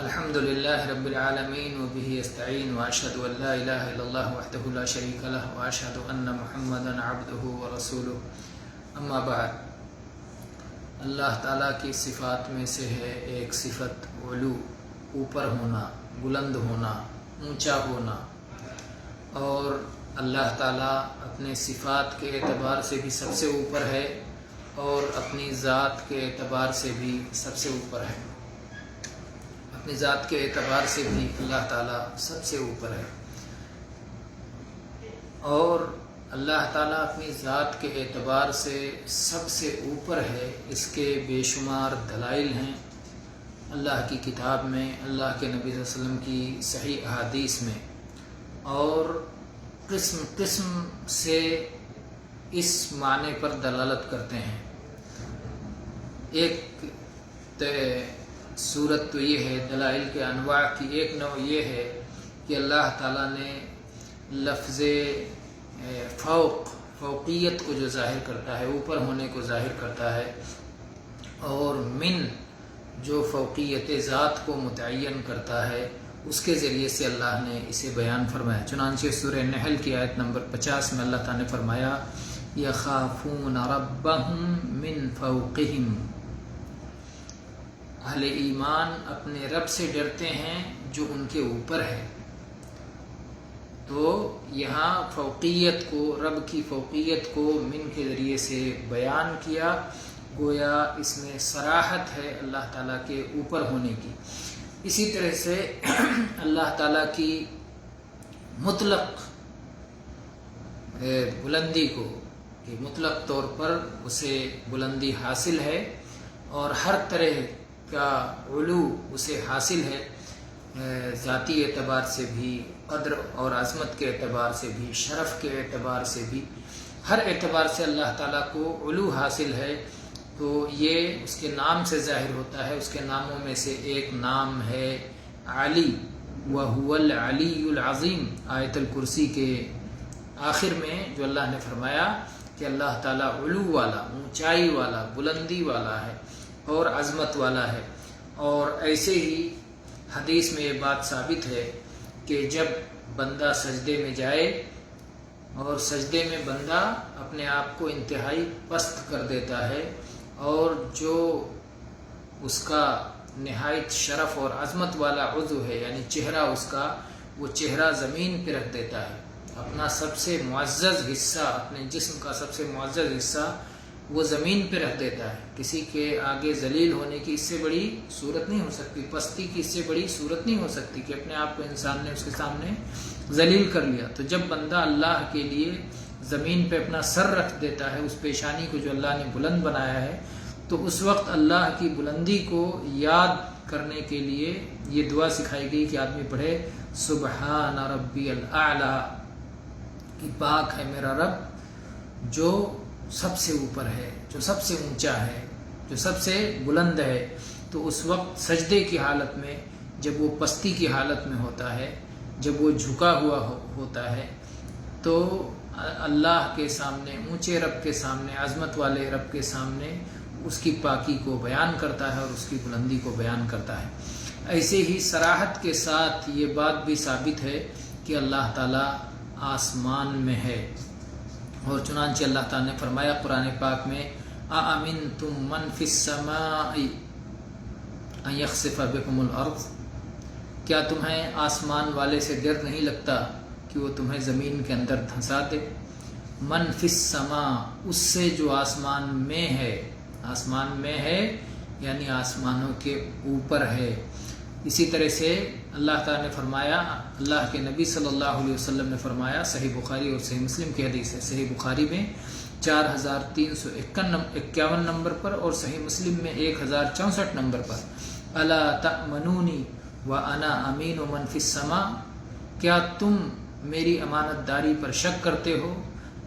الحمد لله رب العالمين وبه يستعين وأشهد أن لا إله إلا الله وحده لا شريك له وأشهد أن محمدا عبده ورسوله اما بعد۔ اللہ تعالیٰ کی صفات میں سے ہے ایک صفت علو، اوپر ہونا، بلند ہونا، اونچا ہونا، اور اللہ تعالیٰ اپنے صفات کے اعتبار سے بھی سب سے اوپر ہے اور اپنی ذات کے اعتبار سے بھی سب سے اوپر ہے۔ اپنی ذات کے اعتبار سے بھی اللہ تعالیٰ سب سے اوپر ہے، اور اللہ تعالیٰ اپنی ذات کے اعتبار سے سب سے اوپر ہے، اس کے بے شمار دلائل ہیں اللہ کی کتاب میں، اللہ کے نبی صلی اللہ علیہ وسلم کی صحیح احادیث میں، اور قسم قسم سے اس معنی پر دلالت کرتے ہیں۔ ایک صورت تو یہ ہے، دلائل کے انواع کی ایک نوع یہ ہے کہ اللہ تعالیٰ نے لفظ فوقیت کو جو ظاہر کرتا ہے، اوپر ہونے کو ظاہر کرتا ہے، اور من جو فوقیت ذات کو متعین کرتا ہے، اس کے ذریعے سے اللہ نے اسے بیان فرمایا۔ چنانچہ سورہ نحل کی آیت نمبر 50 میں اللہ تعالیٰ نے فرمایا یخافون ربہم من فوقہم، اہل ایمان اپنے رب سے ڈرتے ہیں جو ان کے اوپر ہے۔ تو یہاں فوقیت کو، رب کی فوقیت کو من کے ذریعے سے بیان کیا، گویا اس میں صراحت ہے اللہ تعالیٰ کے اوپر ہونے کی۔ اسی طرح سے اللہ تعالیٰ کی مطلق بلندی کو، کہ مطلق طور پر اسے بلندی حاصل ہے اور ہر طرح کا علو اسے حاصل ہے، ذاتی اعتبار سے بھی، قدر اور عظمت کے اعتبار سے بھی، شرف کے اعتبار سے بھی، ہر اعتبار سے اللہ تعالیٰ کو علو حاصل ہے۔ تو یہ اس کے نام سے ظاہر ہوتا ہے۔ اس کے ناموں میں سے ایک نام ہے علی، وَهُوَ الْعَلِيُّ الْعَظِيمُ۔ آیت الکرسی کے آخر میں جو اللہ نے فرمایا کہ اللہ تعالیٰ علو والا، اونچائی والا، بلندی والا ہے اور عظمت والا ہے۔ اور ایسے ہی حدیث میں یہ بات ثابت ہے کہ جب بندہ سجدے میں جائے اور سجدے میں بندہ اپنے آپ کو انتہائی پست کر دیتا ہے، اور جو اس کا نہایت شرف اور عظمت والا عضو ہے، یعنی چہرہ اس کا، وہ چہرہ زمین پہ رکھ دیتا ہے، اپنا سب سے معزز حصہ، اپنے جسم کا سب سے معزز حصہ وہ زمین پہ رکھ دیتا ہے۔ کسی کے آگے ذلیل ہونے کی اس سے بڑی صورت نہیں ہو سکتی، پستی کی اس سے بڑی صورت نہیں ہو سکتی کہ اپنے آپ کو انسان نے اس کے سامنے ذلیل کر لیا۔ تو جب بندہ اللہ کے لیے زمین پہ اپنا سر رکھ دیتا ہے، اس پیشانی کو جو اللہ نے بلند بنایا ہے، تو اس وقت اللہ کی بلندی کو یاد کرنے کے لیے یہ دعا سکھائی گئی کہ آدمی پڑھے سبحان ربی الاعلی، کہ پاک ہے میرا رب جو سب سے اوپر ہے، جو سب سے اونچا ہے، جو سب سے بلند ہے۔ تو اس وقت سجدے کی حالت میں، جب وہ پستی کی حالت میں ہوتا ہے، جب وہ جھکا ہوا ہوتا ہے، تو اللہ کے سامنے، اونچے رب کے سامنے، عظمت والے رب کے سامنے اس کی پاکی کو بیان کرتا ہے اور اس کی بلندی کو بیان کرتا ہے۔ ایسے ہی صراحت کے ساتھ یہ بات بھی ثابت ہے کہ اللہ تعالیٰ آسمان میں ہے، اور چنانچہ اللہ تعالیٰ نے فرمایا قرآن پاک میں أَأَمِنْتُم مَّن فِي السَّمَاءِ أَن يَخْسِفَ بِكُمُ الْأَرْضَ، کیا تمہیں آسمان والے سے ڈر نہیں لگتا کہ وہ تمہیں زمین کے اندر دھنسا دے؟ من فی السماء، اس سے جو آسمان میں ہے، آسمان میں ہے یعنی آسمانوں کے اوپر ہے۔ اسی طرح سے اللہ تعالیٰ نے فرمایا، اللہ کے نبی صلی اللہ علیہ وسلم نے فرمایا، صحیح بخاری اور صحیح مسلم کی حدیث ہے، صحیح بخاری میں 4351 نمبر پر اور صحیح مسلم میں 1064 نمبر پر، الا تأمنونی وانا امین من فی السماء، کیا تم میری امانت داری پر شک کرتے ہو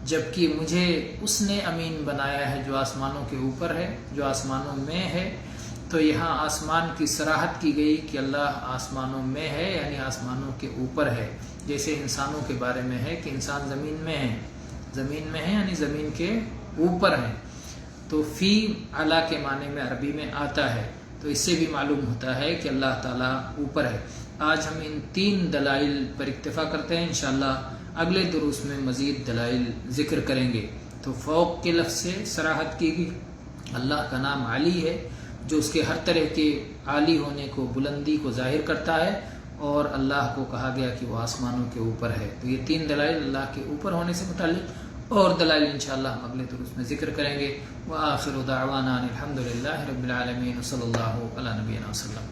جبکہ مجھے اس نے امین بنایا ہے جو آسمانوں کے اوپر ہے، جو آسمانوں میں ہے۔ تو یہاں آسمان کی صراحت کی گئی کہ اللہ آسمانوں میں ہے، یعنی آسمانوں کے اوپر ہے، جیسے انسانوں کے بارے میں ہے کہ انسان زمین میں ہے، زمین میں ہے یعنی زمین کے اوپر ہے۔ تو فی اعلیٰ کے معنی میں عربی میں آتا ہے۔ تو اس سے بھی معلوم ہوتا ہے کہ اللہ تعالیٰ اوپر ہے۔ آج ہم ان 3 دلائل پر اکتفا کرتے ہیں، انشاءاللہ اگلے دروس میں مزید دلائل ذکر کریں گے۔ تو فوق کے لفظ سے صراحت کی گئی، اللہ کا نام علی ہے جو اس کے ہر طرح کے عالی ہونے کو، بلندی کو ظاہر کرتا ہے، اور اللہ کو کہا گیا کہ وہ آسمانوں کے اوپر ہے۔ تو یہ 3 دلائل اللہ کے اوپر ہونے سے متعلق، اور دلائل انشاءاللہ ہم اگلے دروس میں ذکر کریں گے۔ وآخر دعوانا الحمدللہ رب العالمین، صلی اللہ علی نبینا وسلم۔